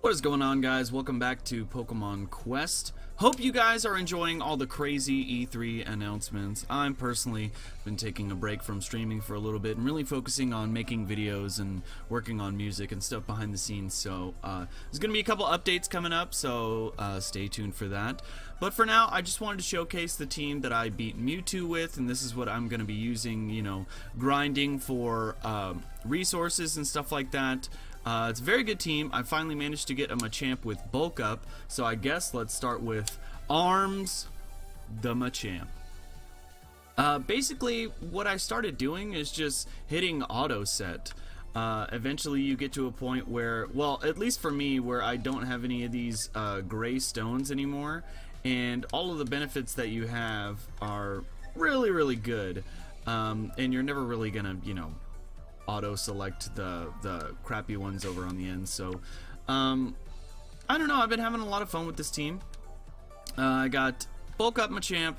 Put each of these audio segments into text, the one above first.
What is going on, guys? Welcome back to Pokemon Quest. Hope you guys are enjoying all the crazy E3 announcements. I'm personally been taking a break from streaming for a little bit and really focusing on making videos and working on music and stuff behind the scenes. So there's going to be a couple updates coming up, so stay tuned for that. But for now, I just wanted to showcase the team that I beat Mewtwo with, and this is what I'm going to be using, you know, grinding for resources and stuff like that. It's a very good team. I finally managed to get a Machamp with bulk up, so I guess let's start with Arms the Machamp. Basically, what I started doing is just hitting auto set. Eventually you get to a point where, well, at least for me, where I don't have any of these gray stones anymore, and all of the benefits that you have are really good, and you're never really gonna, you know, auto select the crappy ones over on the end. So I don't know, I've been having a lot of fun with this team. I got bulk up Machamp,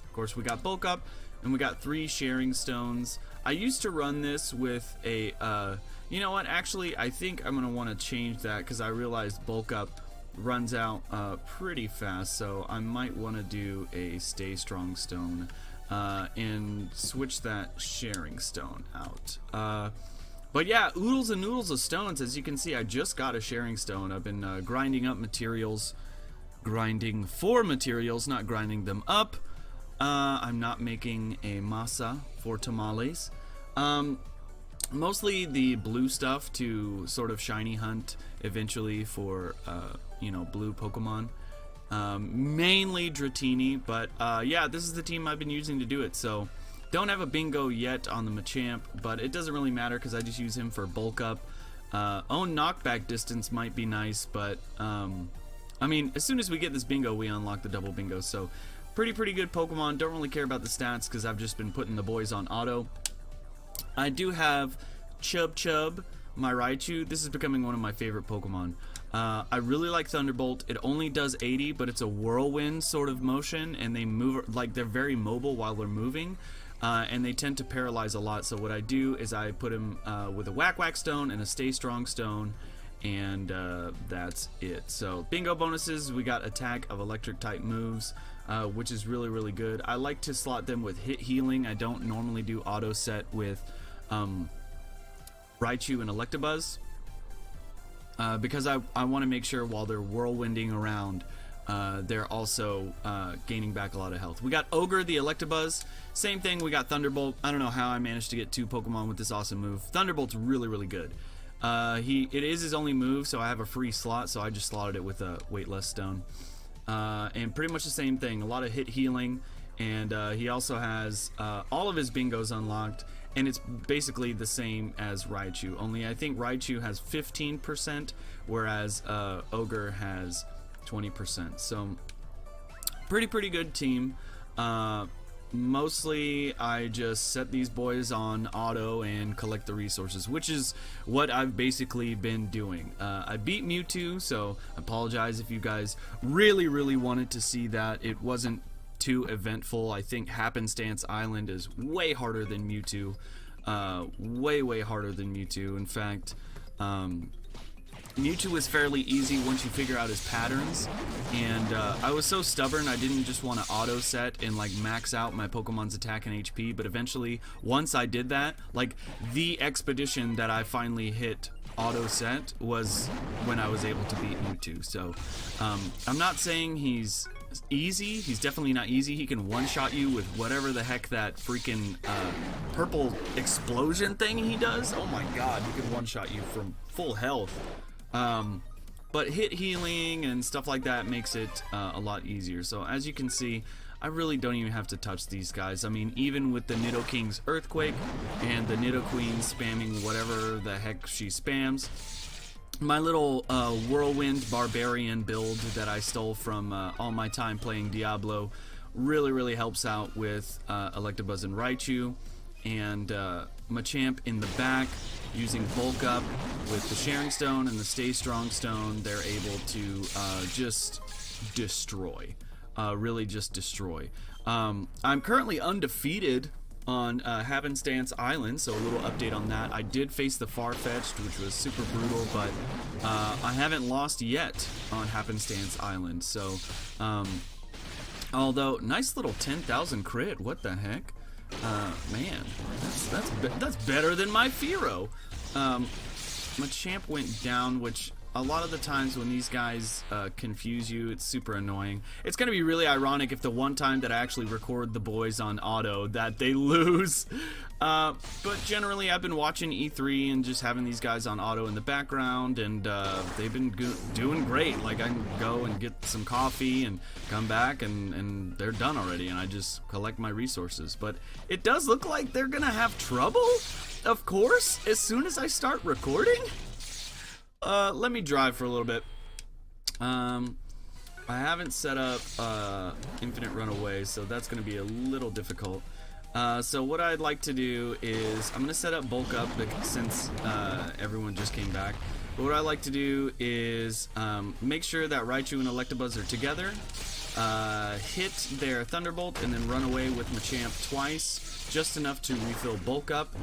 of course we got bulk up, and we got 3 sharing stones. I used to run this with a you know what, actually I think I'm gonna want to change that because I realized bulk up runs out pretty fast, so I might want to do a stay strong stone and switch that sharing stone out. But yeah, oodles and noodles of stones. As you can see, I just got a sharing stone. I've been grinding up materials, grinding for materials, not grinding them up. I'm not making a masa for tamales. Mostly the blue stuff to sort of shiny hunt eventually for you know, blue Pokemon. Mainly Dratini, but yeah, this is the team I've been using to do it. So don't have a bingo yet on the Machamp, but it doesn't really matter because I just use him for bulk up. Own knockback distance might be nice, but I mean, as soon as we get this bingo, we unlock the double bingo. So pretty good Pokemon. Don't really care about the stats because I've just been putting the boys on auto. I do have Chub, my Raichu. This is becoming one of my favorite Pokemon. I really like Thunderbolt. It only does 80, but it's a whirlwind sort of motion, and they move like they're very mobile while they're moving, and they tend to paralyze a lot. So what I do is I put him with a Whack Stone and a Stay Strong Stone, and that's it. So bingo bonuses, we got attack of electric type moves, which is really good. I like to slot them with hit healing. I don't normally do auto set with Raichu and Electabuzz. Because I want to make sure while they're whirlwinding around, they're also gaining back a lot of health. We got Ogre the Electabuzz, same thing. We got Thunderbolt. I don't know how I managed to get 2 Pokemon with this awesome move. Thunderbolt's really good. It is his only move, so I have a free slot, so I just slotted it with a weightless stone. And pretty much the same thing, a lot of hit healing, and he also has all of his bingos unlocked. And it's basically the same as Raichu, only I think Raichu has 15%, whereas Ogre has 20%. So pretty good team. Mostly I just set these boys on auto and collect the resources, which is what I've basically been doing. I beat Mewtwo, so I apologize if you guys really wanted to see that. It wasn't too eventful. I think Happenstance Island is way harder than Mewtwo. Way harder than Mewtwo. In fact, Mewtwo is fairly easy once you figure out his patterns, and I was so stubborn I didn't just want to auto set and like max out my Pokemon's attack and HP, but eventually once I did that, like the expedition that I finally hit auto set was when I was able to beat Mewtwo. So I'm not saying he's easy. He's definitely not easy. He can one-shot you with whatever the heck that freaking purple explosion thing he does. Oh my god, he can one-shot you from full health. But hit healing and stuff like that makes it a lot easier. So as you can see, I really don't even have to touch these guys. I mean, even with the Nidoking's Earthquake and the Nidoqueen spamming whatever the heck she spams, my little Whirlwind Barbarian build that I stole from all my time playing Diablo really helps out with Electabuzz and Raichu, and Machamp in the back using bulk up with the sharing stone and the stay strong stone. They're able to just destroy, really just destroy. I'm currently undefeated on Happenstance Island, so a little update on that. I did face the Far-Fetched, which was super brutal, but I haven't lost yet on Happenstance Island, so although nice little 10,000 crit, what the heck? Man, that's better than my Firo. Machamp went down, which a lot of the times when these guys confuse you, it's super annoying. It's going to be really ironic if the one time that I actually record the boys on auto that they lose. But generally, I've been watching E3 and just having these guys on auto in the background, and they've been doing great. Like, I can go and get some coffee and come back, and they're done already, and I just collect my resources. But it does look like they're going to have trouble, of course, as soon as I start recording. Let me drive for a little bit. I haven't set up infinite runaway, so that's going to be a little difficult. So what I'd like to do is I'm going to set up bulk up since everyone just came back. But what I like to do is make sure that Raichu and Electabuzz are together, hit their Thunderbolt, and then run away with Machamp twice, just enough to refill bulk up,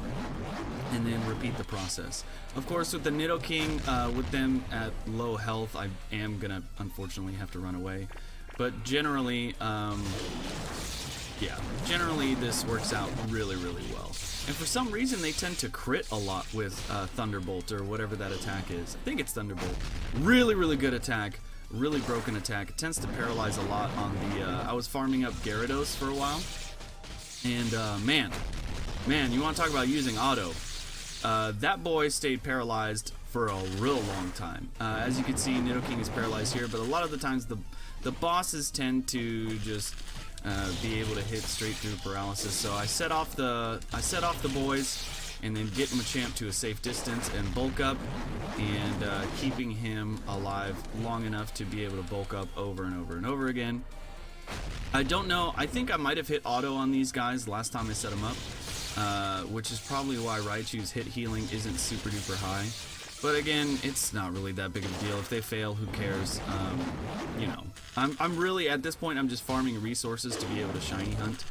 and then repeat the process. Of course, with the Nidoking, with them at low health, I am gonna unfortunately have to run away. But generally, yeah, generally this works out really, really well. And for some reason, they tend to crit a lot with Thunderbolt or whatever that attack is. I think it's Thunderbolt. Really, really good attack. Really broken attack. It tends to paralyze a lot on the. I was farming up Gyarados for a while, and man, you want to talk about using auto? That boy stayed paralyzed for a real long time. As you can see, Nidoking is paralyzed here, but a lot of the times the bosses tend to just be able to hit straight through paralysis. So I set off the boys, and then get Machamp to a safe distance and bulk up, and keeping him alive long enough to be able to bulk up over and over and over again. I don't know. I think I might have hit auto on these guys last time I set them up, which is probably why Raichu's hit healing isn't super duper high. But again, it's not really that big of a deal. If they fail, who cares? You know, I'm really, at this point, I'm just farming resources to be able to shiny hunt.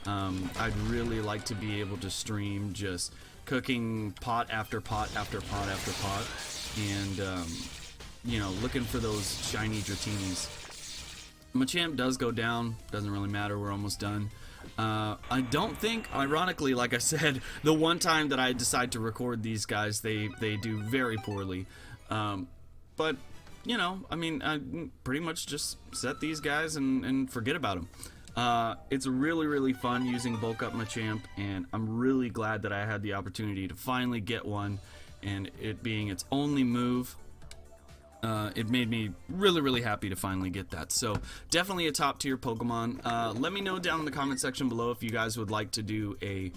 I'd really like to be able to stream just cooking pot after pot after pot after pot, and you know, looking for those shiny Dratinis. Machamp does go down, doesn't really matter, we're almost done. I don't think, ironically, like I said, the one time that I decide to record these guys, they do very poorly. But, you know, I mean, I pretty much just set these guys and forget about them. It's really, really fun using Bulk Up Machamp, and I'm really glad that I had the opportunity to finally get one, and it being its only move. It made me really, really happy to finally get that. So definitely a top tier Pokemon. Let me know down in the comment section below if you guys would like to do a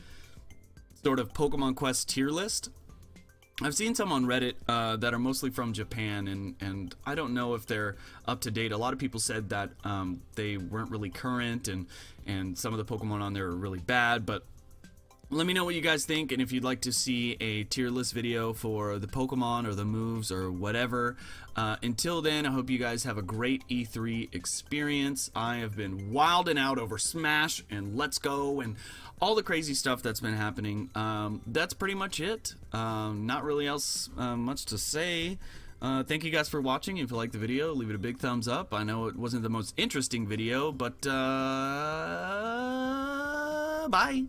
sort of Pokemon Quest tier list. I've seen some on Reddit that are mostly from Japan, and I don't know if they're up to date. A lot of people said that they weren't really current, and some of the Pokemon on there are really bad, but let me know what you guys think, and if you'd like to see a tier list video for the Pokemon or the moves or whatever. Until then, I hope you guys have a great E3 experience. I have been wilding out over Smash and Let's Go and all the crazy stuff that's been happening. That's pretty much it. Not really else much to say. Thank you guys for watching. If you liked the video, leave it a big thumbs up. I know it wasn't the most interesting video, but bye.